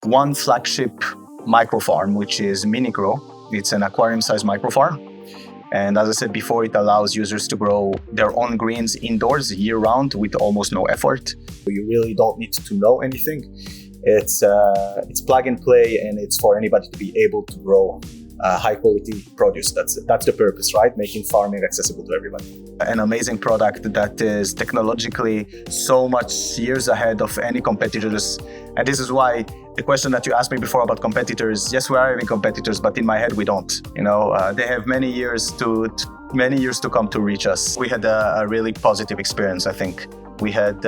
one flagship microfarm, which is MiniGro. It's an aquarium-sized microfarm. And as I said before, it allows users to grow their own greens indoors year-round with almost no effort. You really don't need to know anything. It's plug and play, and it's for anybody to be able to grow high-quality produce. That's the purpose, right? Making farming accessible to everybody. An amazing product that is technologically so much years ahead of any competitors. And this is why the question that you asked me before about competitors, yes, we are having competitors, but in my head, we don't. They have many years to come to reach us. We had a really positive experience, I think. We had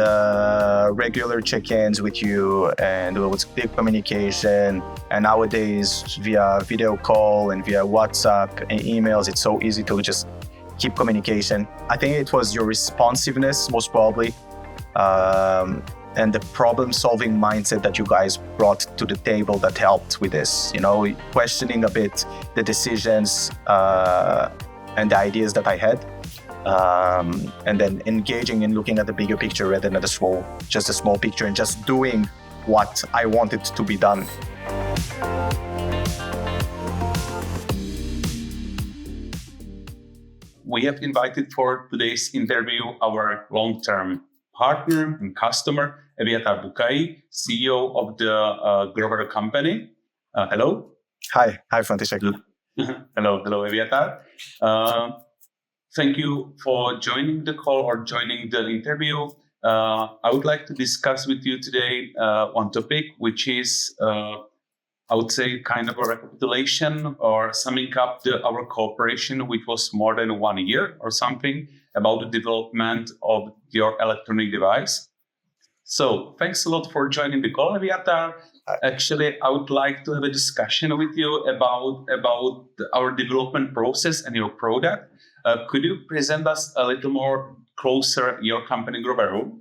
regular check-ins with you, and it was big communication. And nowadays, via video call and via WhatsApp and emails, it's so easy to just keep communication. I think it was your responsiveness, most probably, and the problem-solving mindset that you guys brought to the table that helped with this. Questioning a bit the decisions and the ideas that I had. And then engaging and looking at the bigger picture rather than just a small picture, and just doing what I wanted to be done. We have invited for today's interview our long-term partner and customer, Evyatar Bukai, CEO of the Grovero company. Hello. Hi, František. Hello, Evyatar. Thank you for joining the call or joining the interview. I would like to discuss with you today one topic, which is, I would say, kind of a recapitulation or summing up our cooperation, which was more than 1 year or something, about the development of your electronic device. So thanks a lot for joining the call, Evyatar. Actually, I would like to have a discussion with you about our development process and your product. Could you present us a little more closer your company, Grovero?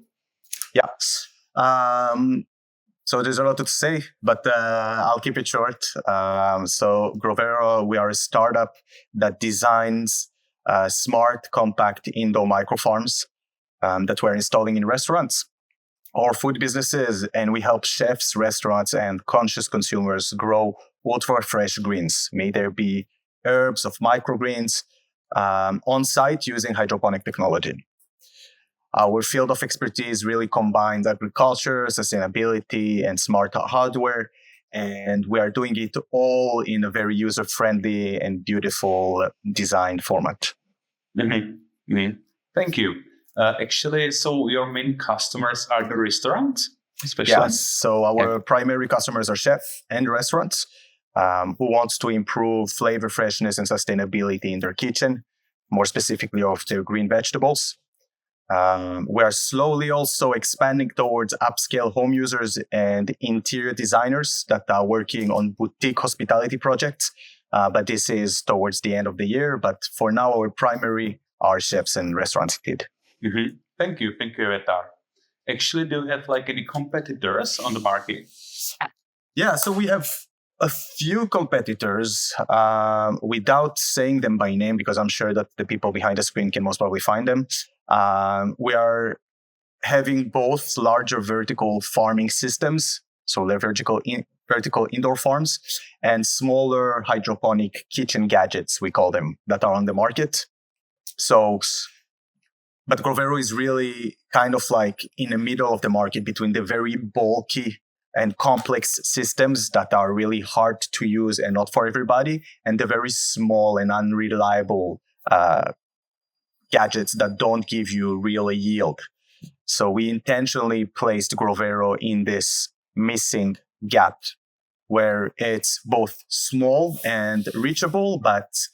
Yeah. So there's a lot to say, but I'll keep it short. So Grovero, we are a startup that designs smart, compact indoor microfarms that we're installing in restaurants or food businesses, and we help chefs, restaurants, and conscious consumers grow ultra-fresh greens. May there be herbs of microgreens on-site using hydroponic technology. Our field of expertise really combines agriculture, sustainability, and smart hardware, and we are doing it all in a very user-friendly and beautiful design format. Mm-hmm. Thank you. Actually, so your main customers are the restaurants, especially? Yes, so our primary customers are chefs and restaurants who wants to improve flavor, freshness, and sustainability in their kitchen, more specifically of their green vegetables. We are slowly also expanding towards upscale home users and interior designers that are working on boutique hospitality projects. But this is towards the end of the year. But for now, our primary are chefs and restaurants indeed. Mm-hmm. Thank you, Evyatar. Actually, do you have any competitors on the market? Yeah, so we have a few competitors without saying them by name, because I'm sure that the people behind the screen can most probably find them. We are having both larger vertical farming systems, so they're vertical indoor farms, and smaller hydroponic kitchen gadgets, we call them, that are on the market. But Grovero is really kind of in the middle of the market between the very bulky and complex systems that are really hard to use and not for everybody, and the very small and unreliable gadgets that don't give you real yield. So we intentionally placed Grovero in this missing gap where it's both small and reachable, but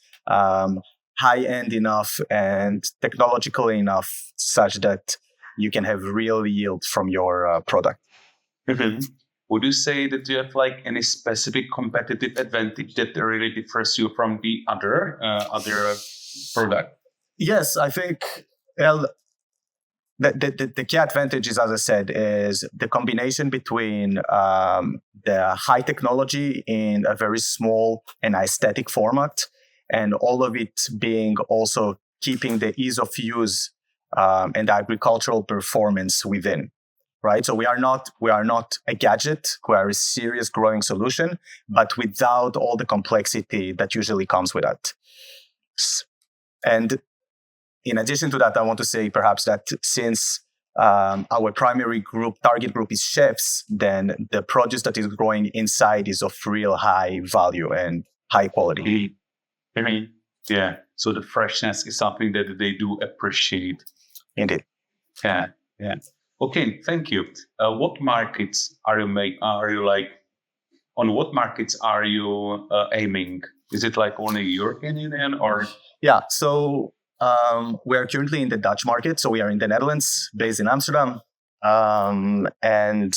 high-end enough and technological enough such that you can have real yield from your product. Mm-hmm. Would you say that you have any specific competitive advantage that really differs you from the other product? Yes, I think the key advantage is, as I said, is the combination between the high technology in a very small and aesthetic format, and all of it being also keeping the ease of use and agricultural performance within. right? So we are not a gadget. We are a serious growing solution, but without all the complexity that usually comes with that. And in addition to that, I want to say perhaps that since our primary target group is chefs, then the produce that is growing inside is of real high value and high quality. I mean, yeah. So the freshness is something that they do appreciate. Indeed. Yeah. Okay, thank you. What markets are you like? On what markets are you aiming? Is it like only European Union or? Yeah. So we are currently in the Dutch market. So we are in the Netherlands, based in Amsterdam, and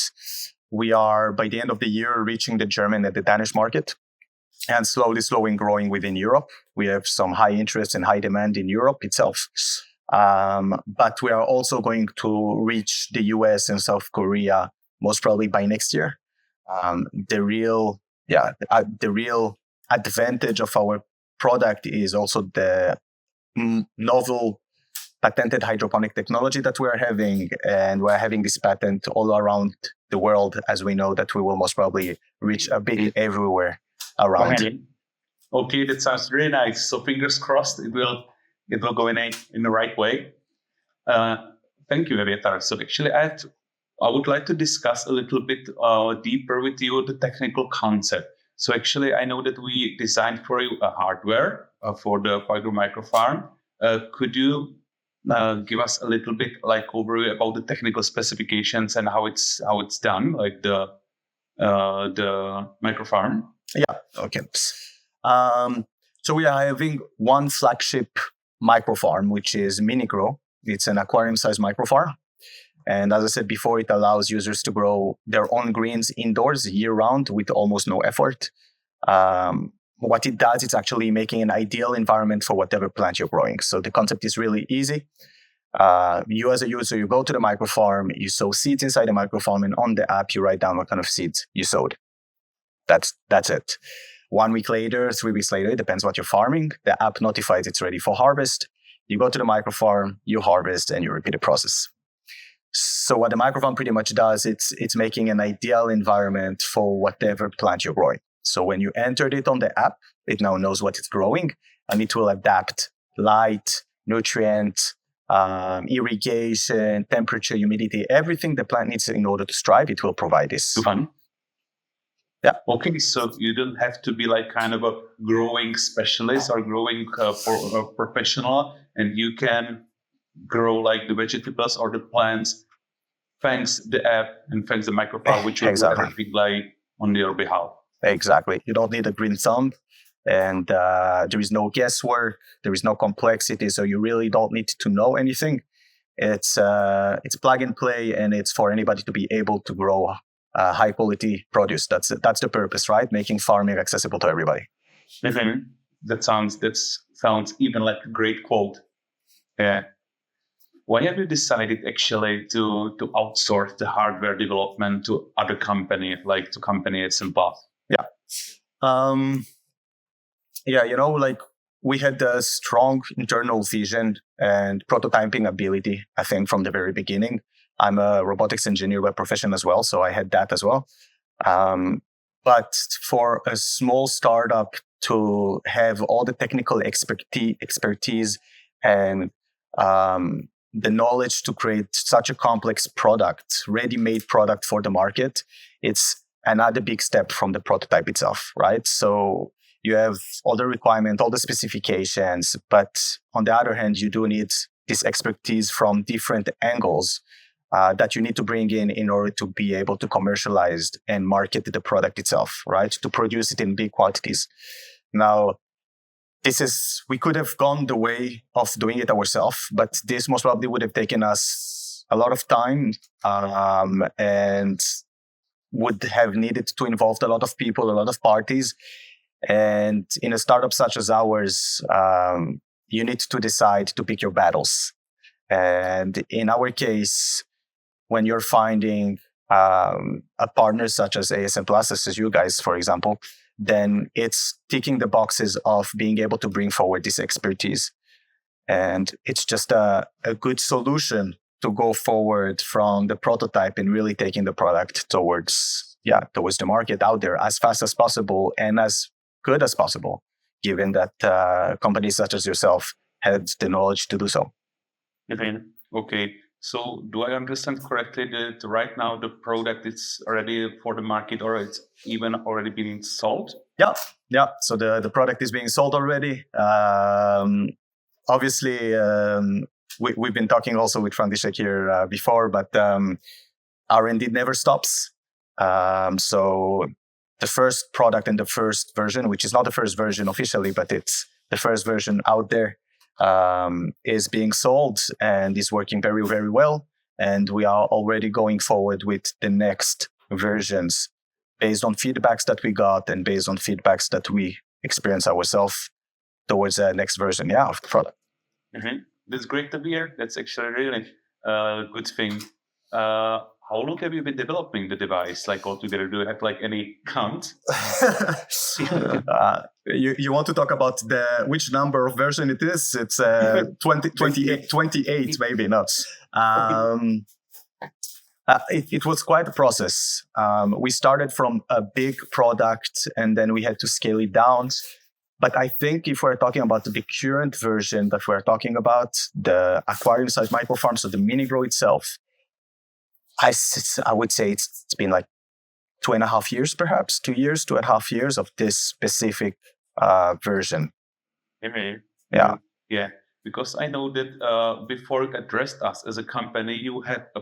we are by the end of the year reaching the German and the Danish market, and slowly growing within Europe. We have some high interest and high demand in Europe itself. But we are also going to reach the US and South Korea most probably by next year. The real advantage of our product is also the novel patented hydroponic technology that we are having, and we're having this patent all around the world, as we know that we will most probably reach a bit everywhere around. Okay, that sounds really nice. So fingers crossed, it will go in the right way. Thank you, Evyatar. So actually, I would like to discuss a little bit deeper with you the technical concept. So actually, I know that we designed for you a hardware for the microfarm. Could you give us a little bit like overview about the technical specifications and how it's done, like the microfarm? Yeah. Okay. So we are having one flagship microfarm, which is MiniGro. It's an aquarium-sized microfarm. And as I said before, it allows users to grow their own greens indoors year-round with almost no effort. What it does, it's actually making an ideal environment for whatever plant you're growing. So the concept is really easy. You as a user, you go to the microfarm, you sow seeds inside the microfarm, and on the app, you write down what kind of seeds you sowed. That's it. 1 week later, 3 weeks later, it depends what you're farming. The app notifies it's ready for harvest. You go to the microfarm, you harvest, and you repeat the process. So what the microfarm pretty much does, it's making an ideal environment for whatever plant you're growing. So when you entered it on the app, it now knows what it's growing, and it will adapt light, nutrient, irrigation, temperature, humidity, everything the plant needs in order to thrive. It will provide this. Fun. Yeah. Okay, so you don't have to be like kind of a growing specialist or growing professional, and you can grow like the vegetables or the plants thanks the app and thanks the microfarm, which will do everything like on your behalf. Exactly. You don't need a green thumb, and there is no guesswork. There is no complexity. So you really don't need to know anything. It's plug and play, and it's for anybody to be able to grow high quality produce. That's the purpose, right? Making farming accessible to everybody. Mm-hmm. That sounds even like a great quote. Yeah. Why have you decided actually to outsource the hardware development to other companies, like to company ASN Plus? Yeah. Like we had a strong internal vision and prototyping ability, I think, from the very beginning. I'm a robotics engineer by profession as well, so I had that as well. But for a small startup to have all the technical expertise and the knowledge to create such a complex product, ready-made product for the market, it's another big step from the prototype itself, right? So you have all the requirements, all the specifications, but on the other hand, you do need this expertise from different angles that you need to bring in order to be able to commercialize and market the product itself, right? To produce it in big quantities. Now, we could have gone the way of doing it ourselves, but this most probably would have taken us a lot of time and would have needed to involve a lot of people, a lot of parties. And in a startup such as ours, you need to decide to pick your battles. And in our case, when you're finding a partner such as ASN Plus, as you guys, for example, then it's ticking the boxes of being able to bring forward this expertise. And it's just a good solution to go forward from the prototype and really taking the product towards the market out there as fast as possible and as good as possible, given that companies such as yourself had the knowledge to do so. Okay. So do I understand correctly that right now the product is ready for the market, or it's even already been sold? Yeah. So the product is being sold already. Obviously, we've been talking also with František here before, but R&D never stops. So the first product and the first version, which is not the first version officially, but it's the first version out there, is being sold and is working very, very well. And we are already going forward with the next versions based on feedbacks that we got and based on feedbacks that we experience ourselves towards the next version of the product. That's great to hear. That's actually really a good thing. How long have you been developing the device, like altogether? Do you have like any count? You want to talk about which number of version it is? It's 28 maybe not. It was quite a process. We started from a big product and then we had to scale it down. But I think if we're talking about the current version that we're talking about, the aquarium-sized microfarm, so the MiniGro itself, I would say it's been like 2.5 years, perhaps 2 years, 2.5 years of this specific version. Yeah. Because I know that before you addressed us as a company, you had a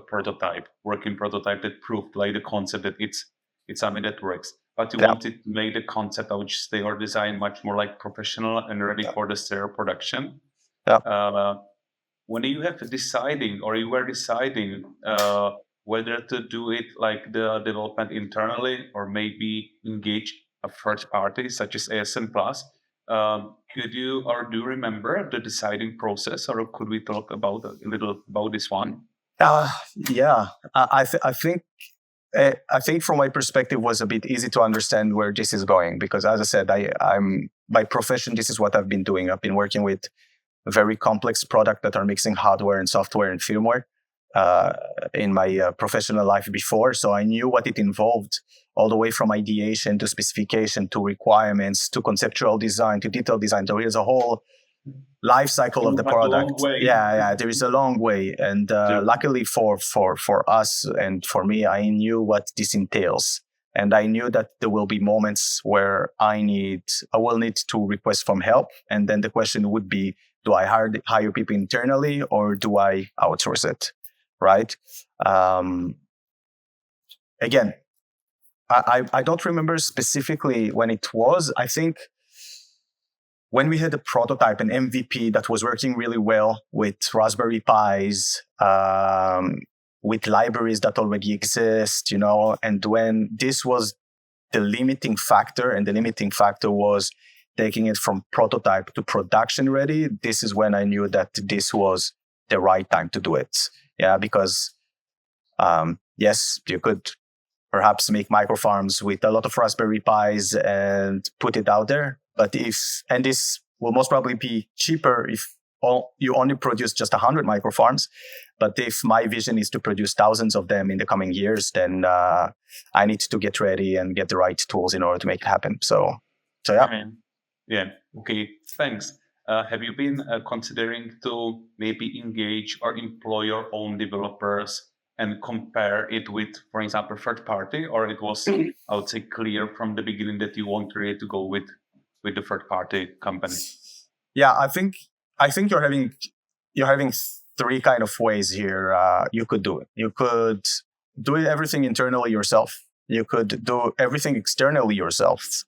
working prototype that proved like the concept that it's something that works. But you wanted to make the concept, which stay or design much more like professional and ready for the serial production. When you were deciding whether to do it like the development internally or maybe engage a third party such as ASN Plus, could you or do you remember the deciding process, or could we talk about a little about this one? I think from my perspective was a bit easy to understand where this is going, because as I said, I'm by profession, this is what I've been doing. I've been working with very complex products that are mixing hardware and software and firmware in my professional life before. So I knew what it involved, all the way from ideation to specification to requirements to conceptual design to detailed design. There is a whole life cycle of the product. There is a long way. And luckily for us and for me, I knew what this entails. And I knew that there will be moments where I will need to request from help. And then the question would be, do I hire people internally or do I outsource it? Right? Again, I don't remember specifically when it was. I think when we had a prototype, an MVP that was working really well with Raspberry Pis, with libraries that already exist, and when this was the limiting factor, and the limiting factor was taking it from prototype to production ready, this is when I knew that this was the right time to do it. Because yes, you could perhaps make microfarms with a lot of Raspberry Pis and put it out there. But this will most probably be cheaper if you only produce just 100 microfarms. But if my vision is to produce thousands of them in the coming years, then I need to get ready and get the right tools in order to make it happen. So yeah. Yeah. Okay. Thanks. Have you been considering to maybe engage or employ your own developers and compare it with, for example, third party, or it was, I would say, clear from the beginning that you want really to go with the third party company? Yeah, I think you're having three kind of ways here. You could do it. You could do everything internally yourself. You could do everything externally yourself.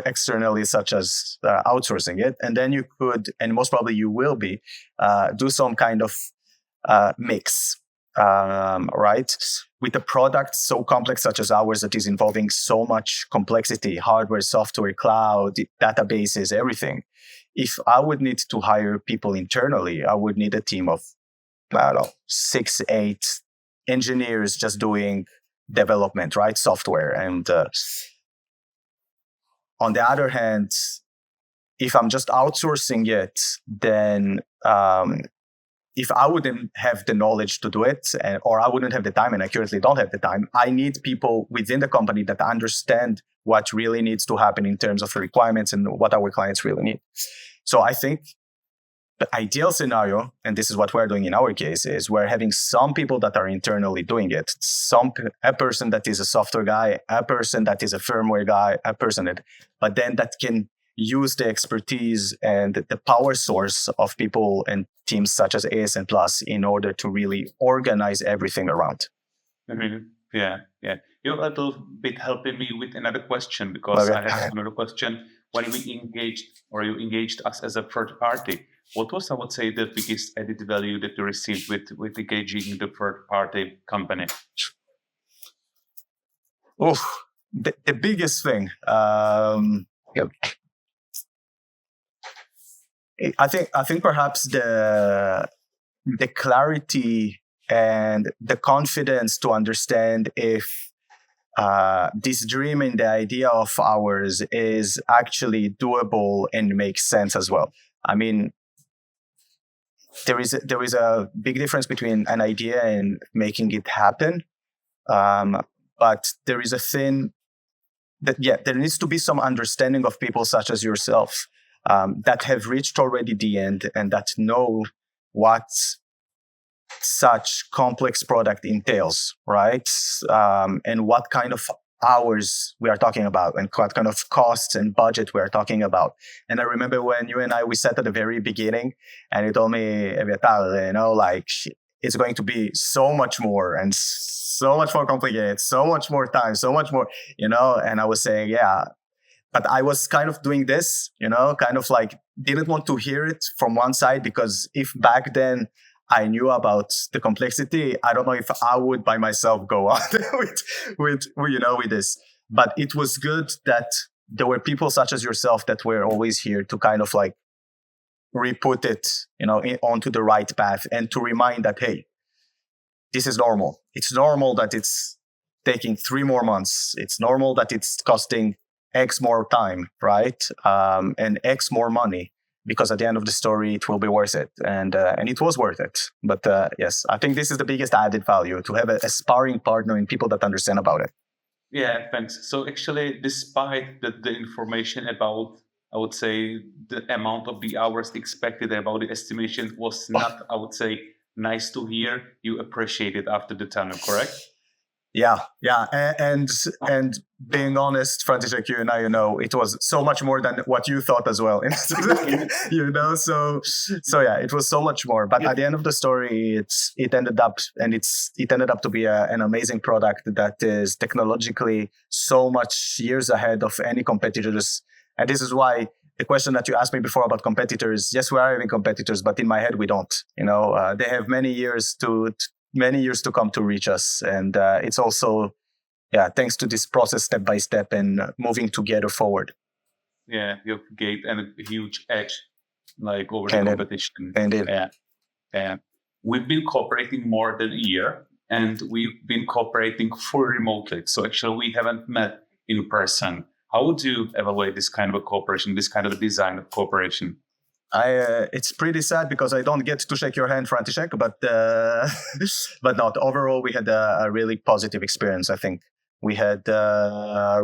Externally, such as outsourcing it, and then you could, and most probably you will be, do some kind of mix, right? With a product so complex such as ours that is involving so much complexity, hardware, software, cloud, databases, everything. If I would need to hire people internally, I would need a team of, 6, 8 engineers just doing development, right? Software. And on the other hand, if I'm just outsourcing it, then if I wouldn't have the knowledge to do it, or I wouldn't have the time, and I currently don't have the time, I need people within the company that understand what really needs to happen in terms of the requirements and what our clients really need. So I think the ideal scenario, and this is what we're doing in our case, is we're having some people that are internally doing it. A person that is a software guy, a person that is a firmware guy, but then that can use the expertise and the power source of people and teams such as ASN Plus in order to really organize everything around. Mm-hmm. Yeah. You're a little bit helping me with another question, because I have another question. When we you engaged us as a third party, what was, I would say, the biggest added value that you received with engaging the third party company? The biggest thing. I think perhaps the clarity and the confidence to understand if this dream and the idea of ours is actually doable and makes sense as well. I mean, there is a big difference between an idea and making it happen. But there is a thing that, there needs to be some understanding of people such as yourself that have reached already the end and that know what such complex product entails, right? And what kind of hours we are talking about and what kind of costs and budget we are talking about. And I remember when you and I, we sat at the very beginning and you told me, Evyatar, it's going to be so much more and so much more complicated, so much more time, so much more, and I was saying, yeah, but I was kind of doing this, didn't want to hear it from one side, because if back then I knew about the complexity, I don't know if I would by myself go on with this. But it was good that there were people such as yourself that were always here to kind of re-put it, onto the right path and to remind that, hey, this is normal. It's normal that it's taking 3 more months. It's normal that it's costing X more time, right? And X more money. Because at the end of the story, it will be worth it. And it was worth it. But yes, I think this is the biggest added value, to have a sparring partner and people that understand about it. Yeah, thanks. So actually, despite the information about, I would say, the amount of the hours expected, about the estimation was not, I would say, nice to hear, you appreciate it after the tunnel, correct? Yeah. And being honest, František, you and I, it was so much more than what you thought as well. So yeah, it was so much more. But at the end of the story, it ended up to be an amazing product that is technologically so much years ahead of any competitors. And this is why the question that you asked me before about competitors, yes, we are having competitors, but in my head, we don't. They have many years to come to reach us. And it's also, thanks to this process step by step and moving together forward. Yeah, you gave a huge edge, over the competition. Indeed. Yeah. We've been cooperating more than a year, and we've been cooperating fully remotely. So actually, we haven't met in person. How would you evaluate this kind of a cooperation, this kind of a design of cooperation? It's pretty sad because I don't get to shake your hand, František, but not. Overall, we had a really positive experience, I think. We had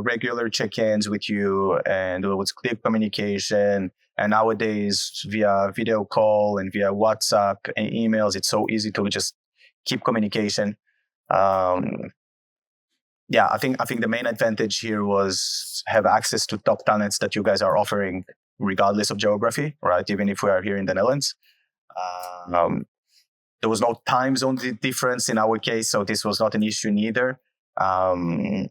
regular check-ins with you, and it was clear communication. And nowadays, via video call and via WhatsApp and emails, it's so easy to just keep communication. I think the main advantage here was have access to top talents that you guys are offering, regardless of geography, right? Even if we are here in the Netherlands. There was no time zone difference in our case, so this was not an issue neither. And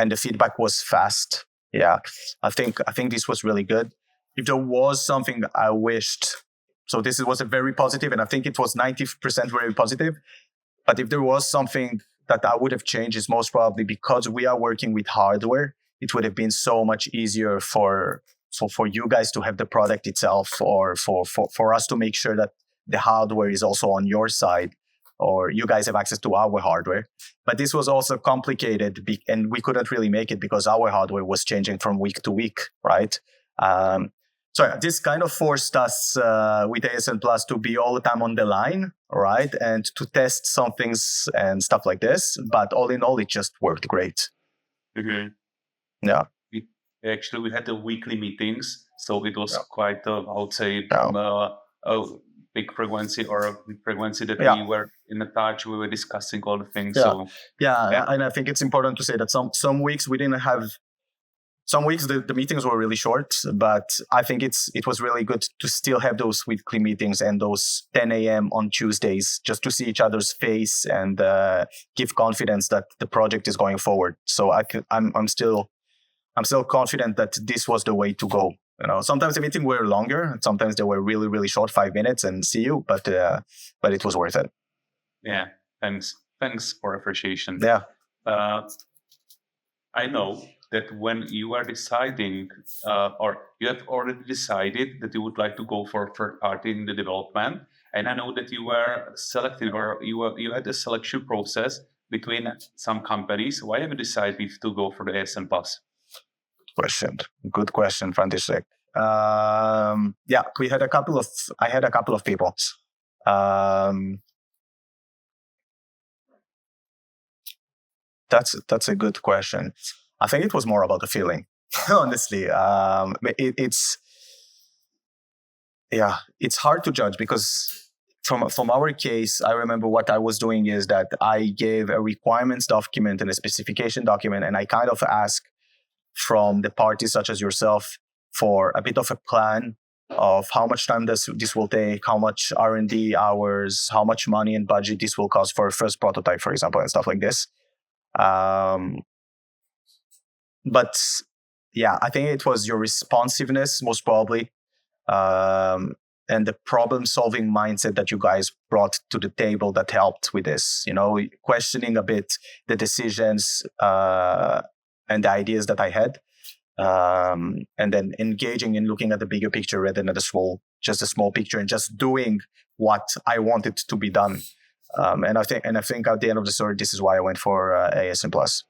the feedback was fast. Yeah, I think this was really good. If there was something I wished, so this was a very positive, and I think it was 90% very positive. But if there was something that I would have changed, is most probably because we are working with hardware, it would have been so much easier for you guys to have the product itself, or for us to make sure that the hardware is also on your side, or you guys have access to our hardware. But this was also complicated, and we couldn't really make it because our hardware was changing from week to week, right? this kind of forced us with ASN Plus to be all the time on the line, right? And to test some things and stuff like this. But all in all, it just worked great. Mm-hmm. Yeah. We had the weekly meetings, so it was quite, I would say, a big frequency that we were in touch. We were discussing all the things. And I think it's important to say that some weeks we didn't have. Some weeks the meetings were really short, but I think it was really good to still have those weekly meetings and those 10 a.m. on Tuesdays, just to see each other's face and give confidence that the project is going forward. So I'm still confident that this was the way to go. Sometimes the meetings were longer, and sometimes they were really, really short, 5 minutes and see you, but it was worth it. Yeah, thanks for appreciation. Yeah, I know that when you are deciding, or you have already decided that you would like to go for third party in the development, and I know that you were selecting, or you had a selection process between some companies. Why have you decided to go for the ASN Plus? Good question, František. I had a couple of people. That's a good question. I think it was more about the feeling, honestly. It's hard to judge because from our case, I remember what I was doing is that I gave a requirements document and a specification document, and I kind of asked from the parties such as yourself for a bit of a plan of how much time this will take, how much R&D hours, how much money and budget this will cost for a first prototype, for example, and stuff like this. But I think it was your responsiveness, most probably, and the problem-solving mindset that you guys brought to the table that helped with this. Questioning a bit the decisions and the ideas that I had, and then engaging and looking at the bigger picture rather than just a small picture, and just doing what I wanted to be done. And I think at the end of the story, this is why I went for ASN Plus.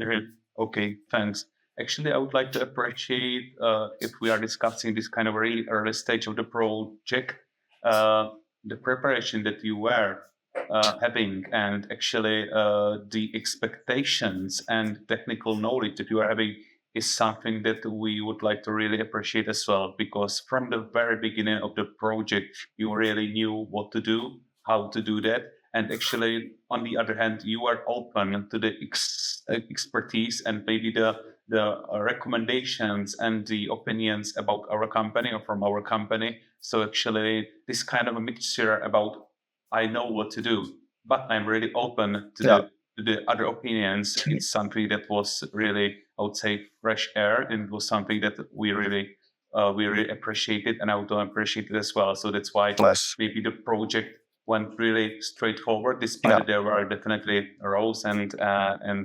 Mm-hmm. Okay, thanks. Actually, I would like to appreciate if we are discussing this kind of really early stage of the project, the preparation that you were having, and actually the expectations and technical knowledge that you are having is something that we would like to really appreciate as well, because from the very beginning of the project, you really knew what to do, how to do that. And actually, on the other hand, you are open to the expertise and maybe the recommendations and the opinions about our company or from our company. So actually, this kind of a mixture about I know what to do, but I'm really open to the other opinions. It's something that was really, I would say, fresh air, and it was something that we really appreciated, and I would appreciate it as well. So that's why maybe the project went really straightforward, despite that there were definitely roles and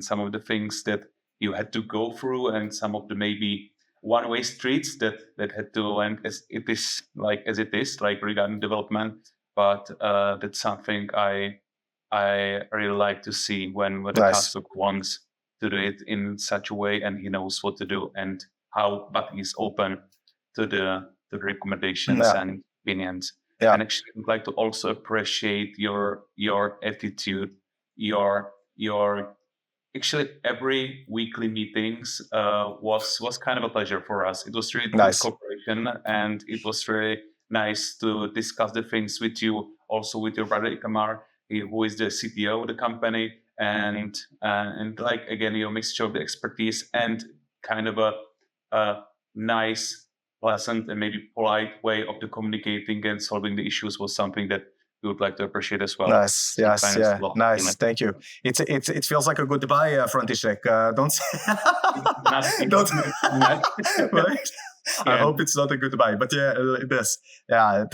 some of the things that you had to go through, and some of the maybe one-way streets that had to end as it is regarding development. But that's something I really like to see when the customer wants to do it in such a way, and he knows what to do and how, but he's open to the recommendations and opinions. Yeah. And actually, I'd like to also appreciate your attitude, your actually every weekly meetings was kind of a pleasure for us. It was really good cooperation, and it was really nice to discuss the things with you, also with your brother Itamar, who is the CTO of the company, and like again your mixture of the expertise and kind of a nice, pleasant and maybe polite way of the communicating and solving the issues was something that we would like to appreciate as well. Nice, yes, yeah, nice. Thank you. It feels like a goodbye, František. Don't say. Don't. Right? I hope it's not a goodbye, but yeah, it is. Yeah,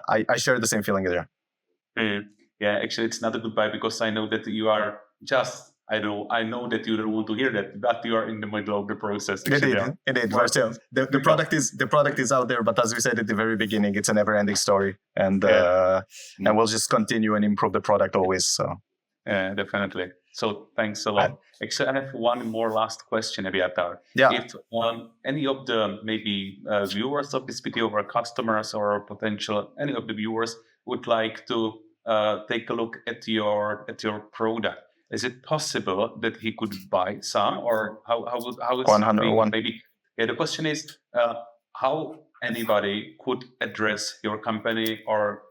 I share the same feeling there. Yeah, actually, it's not a goodbye because I know that you are just. I know that you don't want to hear that, but you are in the middle of the process. Indeed. But still, the product is out there, but as we said at the very beginning, it's a never-ending story, and we'll just continue and improve the product always. So yeah, definitely. So thanks a lot. Actually, I have one more last question, Evyatar. Yeah. If any of the maybe viewers of this video, or customers, or potential any of the viewers would like to take a look at your product, is it possible that he could buy some, or how is it being? Maybe the question is how anybody could address your company or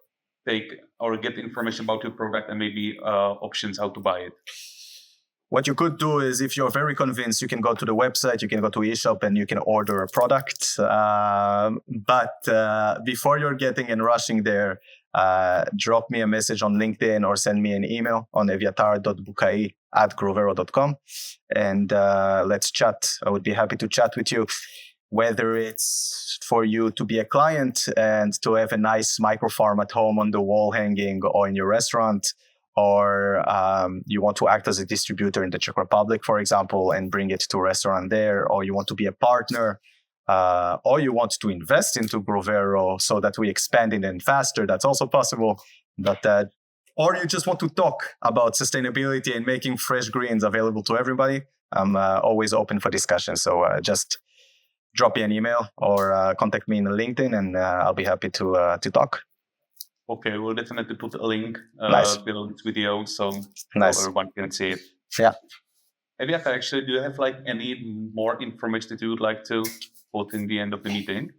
get information about your product and maybe options how to buy it. What you could do is, if you're very convinced, you can go to the website, you can go to eShop, and you can order a product. But before you're getting and rushing there, drop me a message on LinkedIn or send me an email on evyatar.bukai@grovero.com, and let's chat. I would be happy to chat with you, whether it's for you to be a client and to have a nice microfarm at home on the wall hanging or in your restaurant, or you want to act as a distributor in the Czech Republic, for example, and bring it to a restaurant there, or you want to be a partner, or you want to invest into Grovero so that we expand it and faster, that's also possible. But or you just want to talk about sustainability and making fresh greens available to everybody, I'm always open for discussion. So just drop me an email or contact me in LinkedIn, and I'll be happy to talk. Okay, we'll definitely put a link below this video so everyone can see it. Yeah. Evyatar, actually, do you have any more information that you would like to put in the end of the meeting?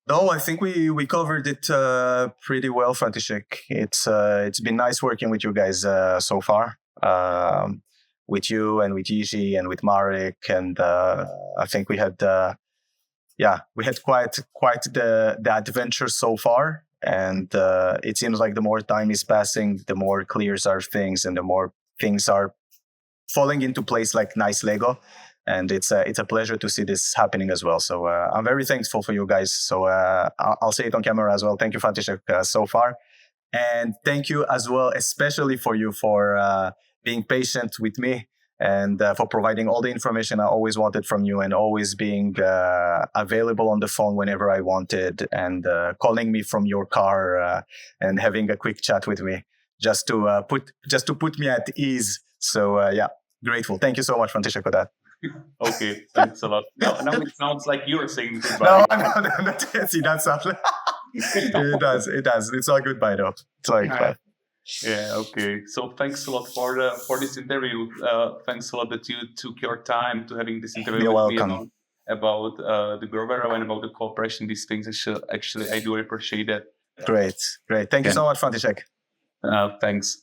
No, I think we covered it pretty well, František. It's been nice working with you guys so far. With you and with Yiži and with Marek, and I think we had quite the adventure so far. And it seems like the more time is passing, the more clear are things, and the more things are falling into place like nice Lego. And it's a pleasure to see this happening as well. So I'm very thankful for you guys. So I'll say it on camera as well. Thank you, František, so far. And thank you as well, especially for you, for being patient with me, and for providing all the information I always wanted from you, and always being available on the phone whenever I wanted, and calling me from your car and having a quick chat with me, just to put me at ease. So grateful. Thank you so much, František, for that. Okay, thanks a lot. Now it sounds like you're saying goodbye. No, see, that's not. It does. It's all goodbye though. It's all goodbye. Yeah, okay. So thanks a lot for this interview. Thanks a lot that you took your time to having this interview. You're with welcome. me about the Grovero and about the cooperation, these things. Actually, I do appreciate that. Great. Thank you so much, František. Thanks.